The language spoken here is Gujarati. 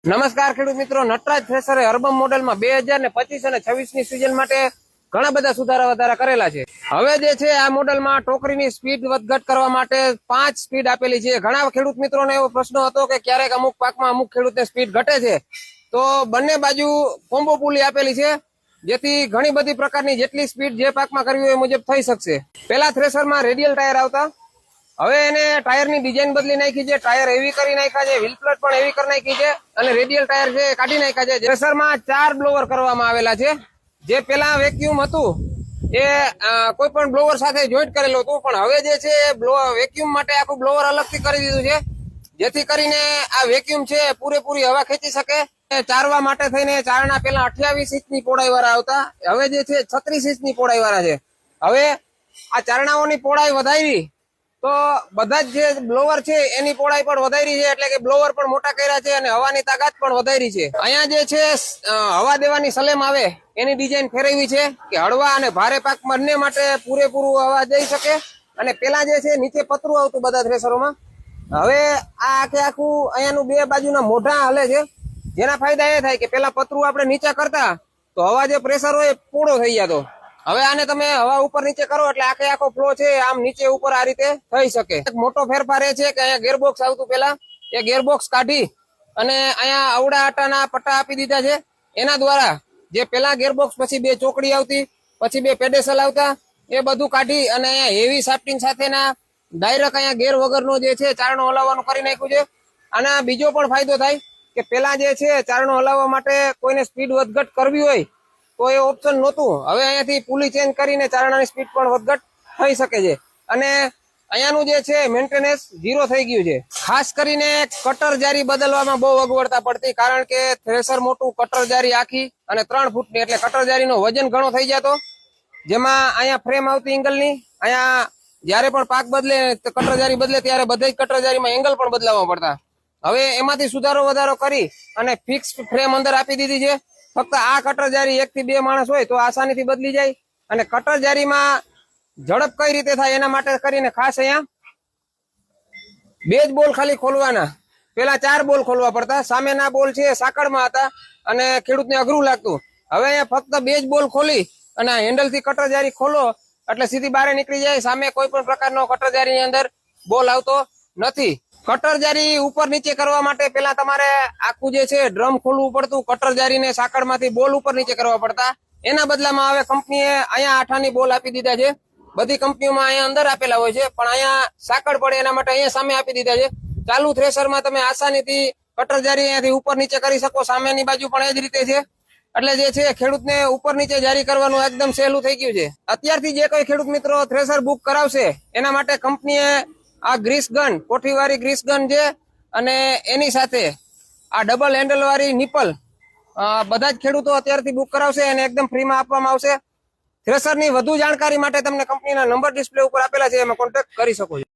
નમસ્કાર ખેડૂત મિત્રો, નટરાજ થ્રેસરે અર્બન મોડેલમાં 2025 અને 26 ની સિઝન માટે ઘણા બધા સુધારા વધારા કરેલા છે. હવે જે છે આ મોડેલમાં ટોકરીની સ્પીડ વધઘટ કરવા માટે 5 સ્પીડ આપેલી છે. ઘણા ખેડૂત મિત્રોને એવો પ્રશ્ન હતો કે ક્યારેક અમુક પાકમાં અમુક ખેડૂતને સ્પીડ ઘટે છે, તો બંને બાજુ કોમ્બો પુલી આપેલી છે, જેથી ઘણી બધી પ્રકારની જેટલી સ્પીડ જે પાકમાં કરવી હોય એ મુજબ થઈ શકશે. પેલા થ્રેસરમાં રેડિયલ ટાયર આવતા, હવે એને ટાયરની ડિઝાઇન બદલી નાખી છે, ટાયર હેવી કરી નાખ્યા છે, વ્હીલ પ્લેટ પણ હેવી કરી નાખી છે અને રેડિયલ ટાયર છે કાઢી નાખ્યા છે. થ્રેસરમાં 4 બ્લોવર કરવામાં આવેલા છે. જે પેલા વેક્યુમ હતું એ કોઈ પણ બ્લોવર સાથે જોઈન્ટ કરેલું હતું, પણ હવે જે છે વેક્યુમ માટે આખું બ્લોવર અલગથી કરી દીધું છે, જેથી કરીને આ વેક્યુમ છે પૂરેપૂરી હવા ખેંચી શકે. ચારવા માટે થઈને ચારણા પેલા 28 ઇંચની પહોળાઈ વાળા આવતા, હવે જે છે 36 ઇંચની પહોળાઈ વાળા છે. હવે આ ચારણાઓની પહોળાઈ વધારી તો બધા જ જે બ્લોવર છે એની પહોળાઈ પણ વધારી છે, એટલે કે બ્લોવર પણ મોટા કર્યા છે અને હવાની તાકાત પણ વધારી છે. અહીંયા જે છે હવા દેવાની સલેમ આવે એની ડિઝાઇન ફેરવી છે કે હળવા અને ભારે પાક બંને માટે પૂરેપૂરું હવા જઈ શકે. અને પેલા જે છે નીચે પતરું આવતું બધા થ્રેસરોમાં, હવે આ આખું અહીંયાનું બે બાજુના મોઢા હલે છે, જેના ફાયદા એ થાય કે પેલા પતરું આપણે નીચે કરતા તો હવા જે પ્રેશર હોય એ પૂરો થઈ જતો. હવે આને તમે હવા ઉપર નીચે કરો એટલે આખો ફ્લો છે આમ નીચે ઉપર આ રીતે થઈ શકે. એક મોટો ફેરફાર એ છે કે અહીંયા ગેરબોક્સ આવતું પેલા, એ ગેરબોક્સ કાઢી અને અહીંયા અવડા આટાના પટ્ટા આપી દીધા છે. એના દ્વારા જે પેલા ગેરબોક્સ પછી 2 ચોકડી આવતી, પછી 2 પેડેસલ આવતા, એ બધું કાઢી અને અહીંયા હેવી સાફ્ટિંગ સાથેના ડાયરેક્ટ અહીંયા ગેર વગરનો જે છે ચારણો હલાવવાનું કરી નાખ્યું છે. અને બીજો પણ ફાયદો થાય કે પેલા જે છે ચારણો હલાવવા માટે કોઈને સ્પીડ વધઘટ કરવી હોય તો એ ઓપ્શન નહોતું. હવે અહીંયાથી પુલી ચેન્જ કરીને ચારણાની સ્પીડ પણ વધઘટ થઈ શકે છે. અને અહીંયાનું જે છે મેન્ટેનન્સ 0 થઈ ગયું છે. ખાસ કરીને કટર જારી બદલવામાં બહુ અગવડતા પડતી, કારણ કે થ્રેસર મોટું, કટર જારી આખી અને 3 ફૂટની, એટલે કટર જારીનો વજન ઘણો થઈ જતો. જેમાં અહીંયા ફ્રેમ આવતી એંગલની, અહીંયા જયારે પણ પાક બદલે કટર જારી બદલે ત્યારે બધા જ કટર જારીમાં એંગલ પણ બદલાવવા પડતા. હવે એમાંથી સુધારો વધારો કરી અને ફિક્સ ફ્રેમ અંદર આપી દીધી છે. ફક્ત આ કટર જારી 1 થી 2 માણસ હોય તો આસાનીથી બદલી જાય. અને કટર જારીમાં ઝડપ કઈ રીતે થાય એના માટે કરીને ખાસ અહીંયા 2 જ બોલ ખાલી ખોલવાના. પેલા 4 બોલ ખોલવા પડતા, સામેના બોલ છે સાંકળમાં હતા અને ખેડૂતને અઘરું લાગતું. હવે અહીંયા ફક્ત 2 જ બોલ ખોલી અને હેન્ડલ થી કટર જારી ખોલો એટલે સીધી બહાર નીકળી જાય. સામે કોઈ પણ પ્રકારનો કટર જારીની અંદર બોલ આવતો નથી. કટર જારી ઉપર નીચે કરવા માટે પેલા તમારે આખું જે છે ડ્રમ ખોલવું પડતું, કટર જારીને સાંકળમાંથી બોલ ઉપર નીચે કરવા પડતા. એના બદલામાં હવે કંપનીએ અહીંયા 8 બોલ આપી દીધા છે. બધી કંપનીઓમાં અહીંયા અંદર આપેલા હોય છે, પણ અહીંયા સાંકળ પડે એના માટે અહીંયા સામે આપી દીધા છે. ચાલુ થ્રેસરમાં તમે આસાનીથી કટર જારી અહીંયાથી ઉપર નીચે કરી શકો. સામેની બાજુ પણ એ જ રીતે છે, એટલે જે છે ખેડૂતને ઉપર નીચે જારી કરવાનું એકદમ સહેલું થઈ ગયું છે. અત્યારથી જે કોઈ ખેડૂત મિત્રો થ્રેસર બુક કરાવશે એના માટે કંપનીએ આ ગ્રીસ ગન, કોઠીવાળી ગ્રીસ ગન છે અને એની સાથે આ ડબલ હેન્ડલ વાળી નિપલ બધા જ ખેડૂતો અત્યારથી બુક કરાવશે અને એકદમ ફ્રીમાં આપવામાં આવશે. થ્રેસરની વધુ જાણકારી માટે તમને કંપનીના નંબર ડિસ્પ્લે ઉપર આપેલા છે, એમાં કોન્ટેક્ટ કરી શકો છો.